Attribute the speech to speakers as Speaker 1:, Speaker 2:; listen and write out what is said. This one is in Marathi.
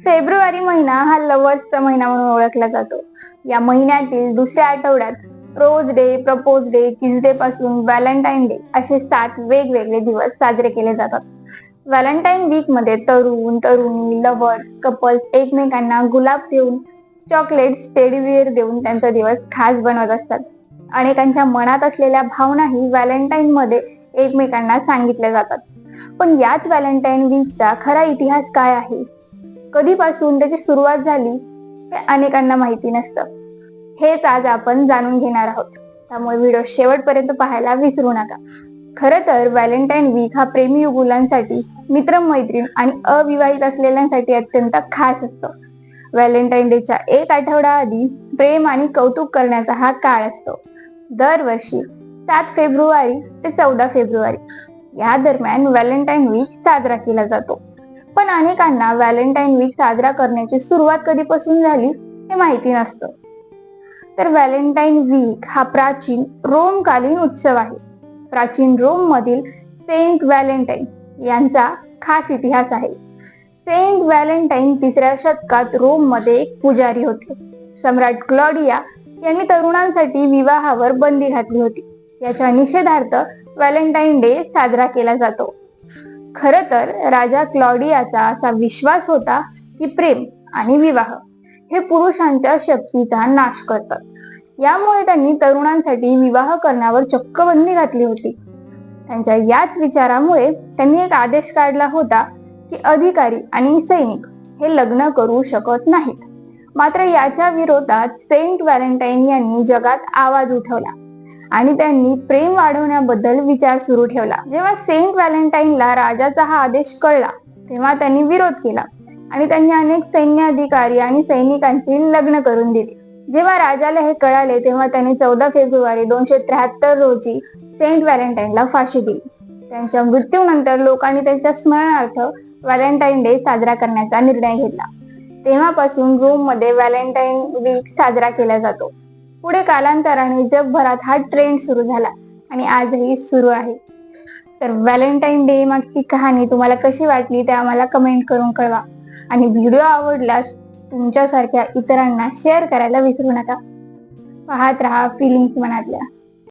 Speaker 1: फेब्रुवारी महिना हा लव्हर्सचा महिना म्हणून ओळखला जातो. या महिन्यातील दुसऱ्या आठवड्यात रोज डे, प्रपोज डे, किस डे पासून व्हॅलेंटाईन डे असे 7 वेगवेगळे दिवस साजरे केले जातात. व्हॅलेंटाईन वीक मध्ये तरुण, तरुणी, लव्हर्स, कपल्स एकमेकांना गुलाब देऊन, चॉकलेट्स, टेडीबिअर देऊन त्यांचा दिवस खास बनवत असतात. अनेकांच्या मनात असलेल्या भावनाही व्हॅलेंटाईन मध्ये एकमेकांना सांगितल्या जातात. पण याच व्हॅलेंटाईन वीकचा खरा इतिहास काय आहे, कधीपासून त्याची सुरुवात झाली हे अनेकांना माहिती नसतं. हेच आज आपण जाणून घेणार आहोत. त्यामुळे व्हिडिओ शेवटपर्यंत पाहायला विसरू नका. खरं तर व्हॅलेंटाईन वीक हा प्रेमी युगुलांसाठी, मित्रमैत्रीण आणि अविवाहित असलेल्यांसाठी अत्यंत खास असतो. व्हॅलेंटाईन डेच्या एक आठवडा आधी प्रेम आणि कौतुक करण्याचा हा काळ असतो. दरवर्षी 7 फेब्रुवारी ते 14 फेब्रुवारी या दरम्यान व्हॅलेंटाईन वीक साजरा केला जातो. पण अनेकांना व्हॅलेंटाईन वीक साजरा करण्याची सुरुवात कधीपासून झाली हे माहिती नसतं. तर व्हॅलेंटाईन वीक हा प्राचीन रोमकालीन उत्सव आहे. प्राचीन रोम मधील सेंट व्हॅलेंटाईन यांचा खास इतिहास आहे. सेंट व्हॅलेंटाईन 3ऱ्या शतकात रोम मध्ये एक पुजारी होते. सम्राट क्लॉडिया यांनी तरुणांसाठी विवाहावर बंदी घातली होती. याच्या निषेधार्थ व्हॅलेंटाईन डे साजरा केला जातो. खरं तर राजा क्लॉडियाचा असा विश्वास होता की प्रेम आणि विवाह हे पुरुषांच्या शक्तीचा नाश करतात. यामुळे त्यांनी तरुणांसाठी विवाह करण्यावर चक्क बंदी घातली होती. त्यांच्या याच विचारामुळे त्यांनी एक आदेश काढला होता की अधिकारी आणि सैनिक हे लग्न करू शकत नाहीत. मात्र याच्या विरोधात सेंट व्हॅलेंटाईन यांनी जगात आवाज उठवला आणि त्यांनी प्रेम वाढवण्याबद्दल विचार सुरू ठेवला. जेव्हा सेंट व्हॅलेंटाईनला राजाचा हा आदेश कळला तेव्हा त्यांनी विरोध केला आणि त्यांनी अनेक सैन्य अधिकारी आणि सैनिकांची लग्न करून दिली. जेव्हा राजाला हे कळाले तेव्हा त्यांनी 14 फेब्रुवारी 273 रोजी सेंट व्हॅलेंटाईनला फाशी दिली. त्यांच्या मृत्यूनंतर लोकांनी त्यांच्या स्मरणार्थ व्हॅलेंटाईन डे साजरा करण्याचा निर्णय घेतला. तेव्हापासून रोम मध्ये व्हॅलेंटाईन वीक साजरा केला जातो. पुढे कालांतराने जगभरात हा ट्रेंड सुरू झाला आणि आजही सुरू आहे. तर व्हॅलेंटाईन डे मागची कहाणी तुम्हाला कशी वाटली ते आम्हाला कमेंट करून कळवा आणि व्हिडिओ आवडल्यास तुमच्यासारख्या इतरांना शेअर करायला विसरू नका. पाहत रहा फिलिंग्स मनातल्या.